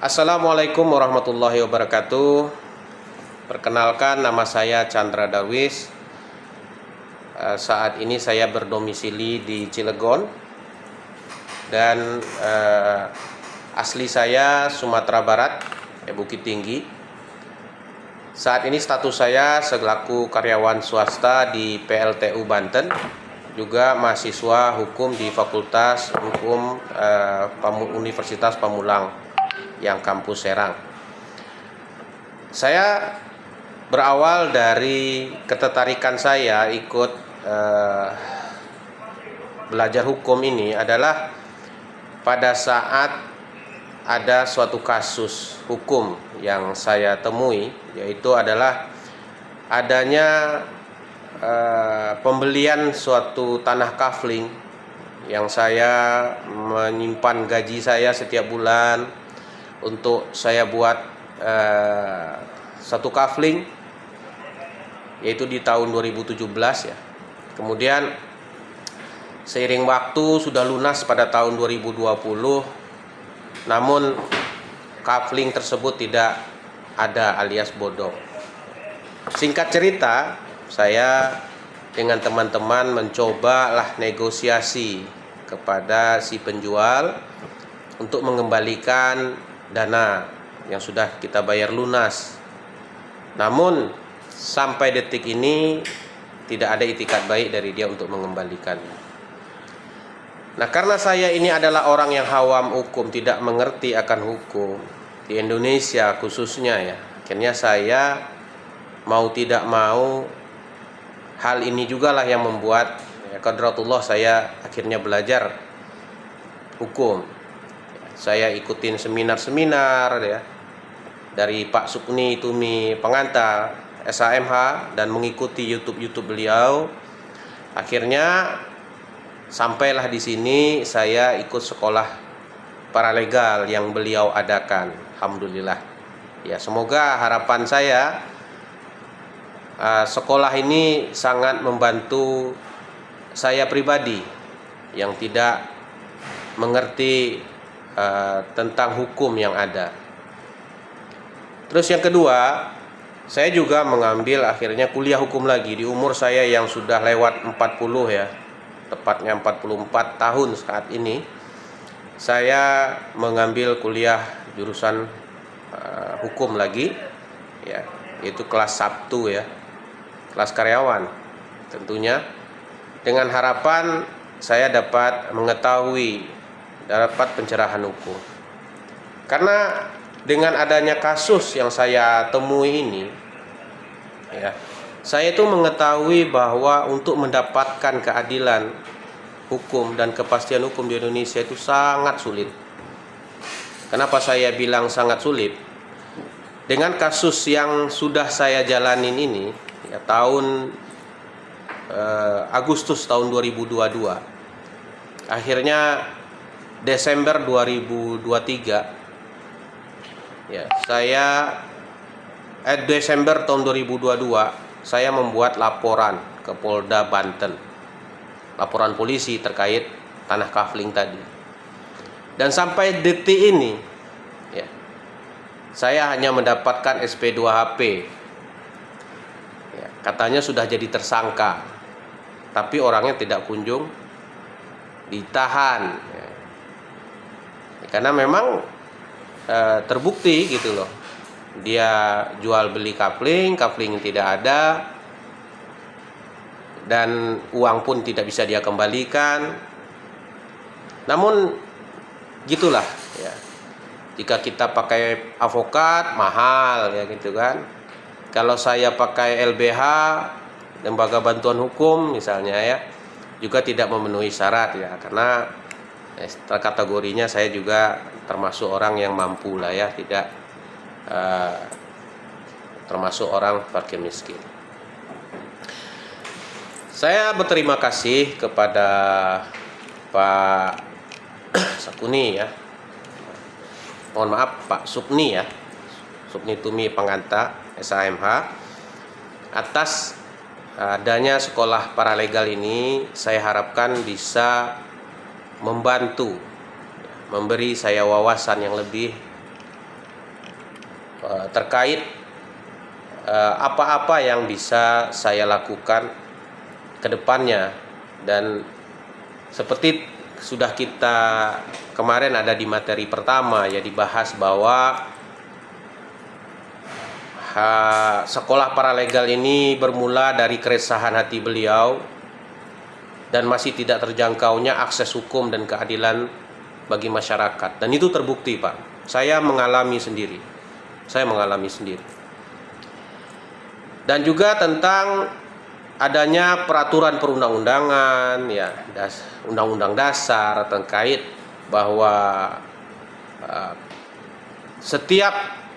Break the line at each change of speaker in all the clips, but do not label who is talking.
Assalamualaikum warahmatullahi wabarakatuh. Perkenalkan, nama saya Chandra Darwis. Saat ini saya berdomisili di Cilegon dan asli saya Sumatera Barat, Bukit Tinggi. Saat ini status saya selaku karyawan swasta di PLTU Banten, juga mahasiswa hukum di Fakultas Hukum Universitas Pamulang yang kampus Serang. Saya berawal dari ketertarikan saya ikut belajar hukum ini adalah pada saat ada suatu kasus hukum yang saya temui, yaitu adalah adanya pembelian suatu tanah kafling yang saya menyimpan gaji saya setiap bulan untuk saya buat satu kafling, yaitu di tahun 2017 ya. Kemudian seiring waktu sudah lunas pada tahun 2020, namun kafling tersebut tidak ada alias bodong. Singkat cerita, saya dengan teman-teman mencobalah negosiasi kepada si penjual untuk mengembalikan dana yang sudah kita bayar lunas. Namun sampai detik ini tidak ada itikat baik dari dia untuk mengembalikan. Nah, karena saya ini adalah orang yang awam hukum, tidak mengerti akan hukum di Indonesia khususnya ya, akhirnya saya mau tidak mau, hal ini juga lah yang membuat qadratullah saya akhirnya belajar hukum. Saya ikutin seminar-seminar ya dari Pak Supni Tumi Pengantar SHMH dan mengikuti YouTube beliau. Akhirnya sampailah di sini saya ikut sekolah paralegal yang beliau adakan. Alhamdulillah. Ya, semoga harapan saya sekolah ini sangat membantu saya pribadi yang tidak mengerti tentang hukum yang ada. Terus yang kedua, saya juga mengambil akhirnya kuliah hukum lagi di umur saya yang sudah lewat 40 ya, tepatnya 44 tahun saat ini. Saya mengambil kuliah jurusan hukum lagi ya, yaitu kelas Sabtu ya, kelas karyawan tentunya, dengan harapan saya dapat mengetahui, dapat pencerahan hukum. Karena dengan adanya kasus yang saya temui ini ya, saya itu mengetahui bahwa untuk mendapatkan keadilan hukum dan kepastian hukum di Indonesia itu sangat sulit. Kenapa saya bilang sangat sulit? Dengan kasus yang sudah saya jalanin ini ya, tahun Agustus tahun 2022, akhirnya Desember 2023 ya, Desember tahun 2022 saya membuat laporan ke Polda Banten, laporan polisi terkait tanah kafling tadi. Dan sampai detik ini ya, saya hanya mendapatkan SP2HP ya, katanya sudah jadi tersangka, tapi orangnya tidak kunjung ditahan ya. Karena memang terbukti gitu loh, dia jual beli kafling tidak ada, dan uang pun tidak bisa dia kembalikan. Namun gitulah ya, jika kita pakai avokat mahal ya gitu kan. Kalau saya pakai LBH, lembaga bantuan hukum misalnya ya, juga tidak memenuhi syarat ya, karena kategorinya saya juga termasuk orang yang mampu lah ya, tidak termasuk orang fakir miskin. Saya berterima kasih kepada Pak Sakuni ya, mohon maaf Pak Supni ya, Supni Tumi Penganta SHMH, atas adanya sekolah paralegal ini. Saya harapkan bisa membantu, memberi saya wawasan yang lebih terkait apa-apa yang bisa saya lakukan ke depannya. Dan seperti sudah kita kemarin ada di materi pertama ya, dibahas bahwa sekolah paralegal ini bermula dari keresahan hati beliau dan masih tidak terjangkaunya akses hukum dan keadilan bagi masyarakat. Dan itu terbukti, Pak. Saya mengalami sendiri. Dan juga tentang adanya peraturan perundang-undangan ya, undang-undang dasar terkait bahwa setiap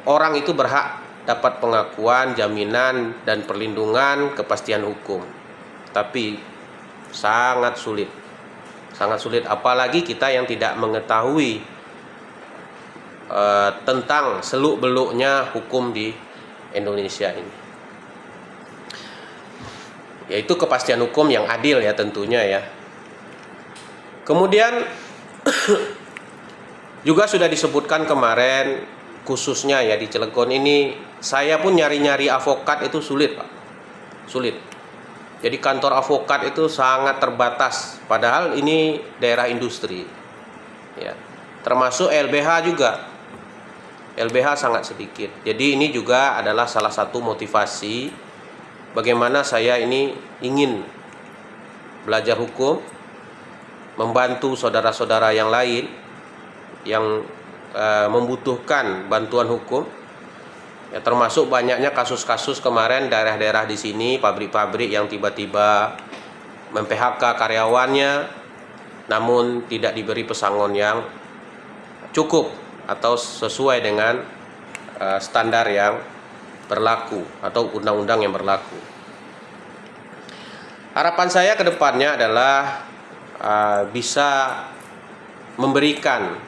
orang itu berhak dapat pengakuan, jaminan, dan perlindungan kepastian hukum. Tapi sangat sulit apalagi kita yang tidak mengetahui tentang seluk-beluknya hukum di Indonesia ini, yaitu kepastian hukum yang adil ya tentunya ya. Kemudian juga sudah disebutkan kemarin, khususnya ya di Cilegon ini, saya pun nyari-nyari avokat itu sulit, Pak. Sulit. Jadi kantor avokat itu sangat terbatas, padahal ini daerah industri. Ya. Termasuk LBH juga. LBH sangat sedikit. Jadi ini juga adalah salah satu motivasi bagaimana saya ini ingin belajar hukum, membantu saudara-saudara yang lain yang membutuhkan bantuan hukum. Ya, termasuk banyaknya kasus-kasus kemarin daerah-daerah di sini, pabrik-pabrik yang tiba-tiba mem-PHK karyawannya namun tidak diberi pesangon yang cukup atau sesuai dengan standar yang berlaku atau undang-undang yang berlaku. Harapan saya ke depannya adalah bisa memberikan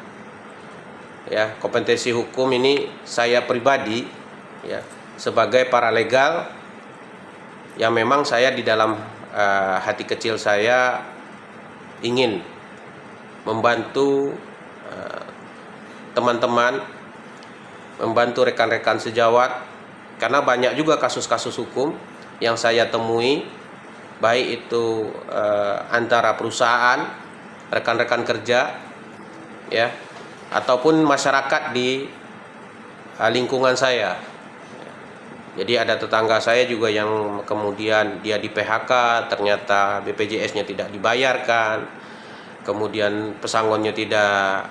ya kompetensi hukum ini saya pribadi ya sebagai paralegal yang memang saya di dalam hati kecil saya ingin membantu teman-teman, membantu rekan-rekan sejawat, karena banyak juga kasus-kasus hukum yang saya temui, baik itu antara perusahaan, rekan-rekan kerja ya, ataupun masyarakat di lingkungan saya. Jadi ada tetangga saya juga yang kemudian dia di PHK, ternyata BPJS-nya tidak dibayarkan, kemudian pesangonnya tidak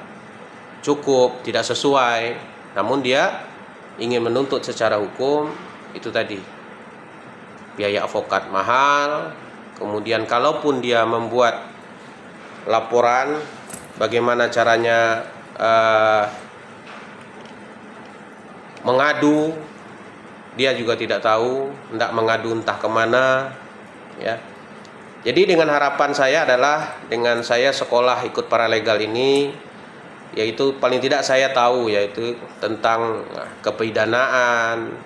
cukup, tidak sesuai, namun dia ingin menuntut secara hukum. Itu tadi, biaya avokat mahal, kemudian kalaupun dia membuat laporan, bagaimana caranya mengadu, dia juga tidak tahu, hendak mengadu entah kemana ya. Jadi dengan harapan saya adalah dengan saya sekolah ikut paralegal ini, yaitu paling tidak saya tahu yaitu tentang kepidanaan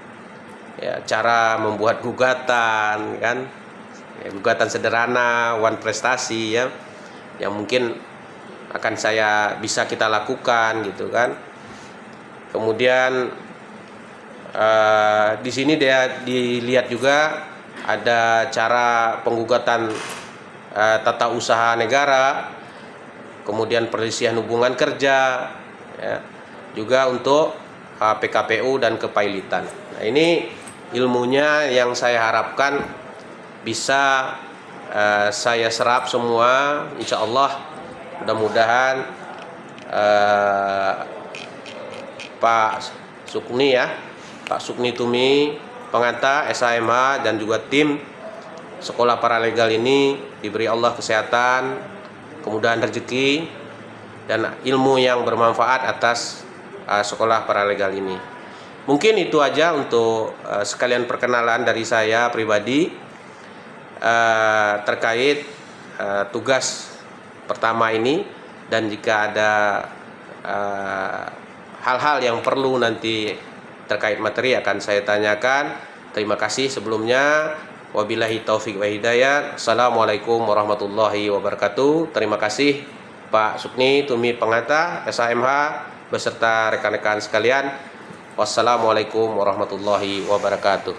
ya, cara membuat gugatan kan ya, gugatan sederhana, one prestasi ya, yang mungkin akan bisa kita lakukan gitu kan. Kemudian di sini dia dilihat juga ada cara penggugatan tata usaha negara, kemudian perselisihan hubungan kerja ya, juga untuk PKPU dan kepailitan. Nah, ini ilmunya yang saya harapkan bisa saya serap semua, insya Allah. Mudah-mudahan Pak Sukni Tumi Pengata SHMH dan juga tim sekolah paralegal ini diberi Allah kesehatan, kemudahan rezeki, dan ilmu yang bermanfaat atas sekolah paralegal ini. Mungkin itu aja untuk sekalian perkenalan dari saya pribadi terkait tugas pertama ini, dan jika ada hal-hal yang perlu nanti terkait materi akan saya tanyakan. Terima kasih sebelumnya. Wabillahi taufik wa hidayah. Assalamualaikum warahmatullahi wabarakatuh. Terima kasih Pak Sukni Tumi Pengata SHMH beserta rekan-rekan sekalian. Wassalamualaikum warahmatullahi wabarakatuh.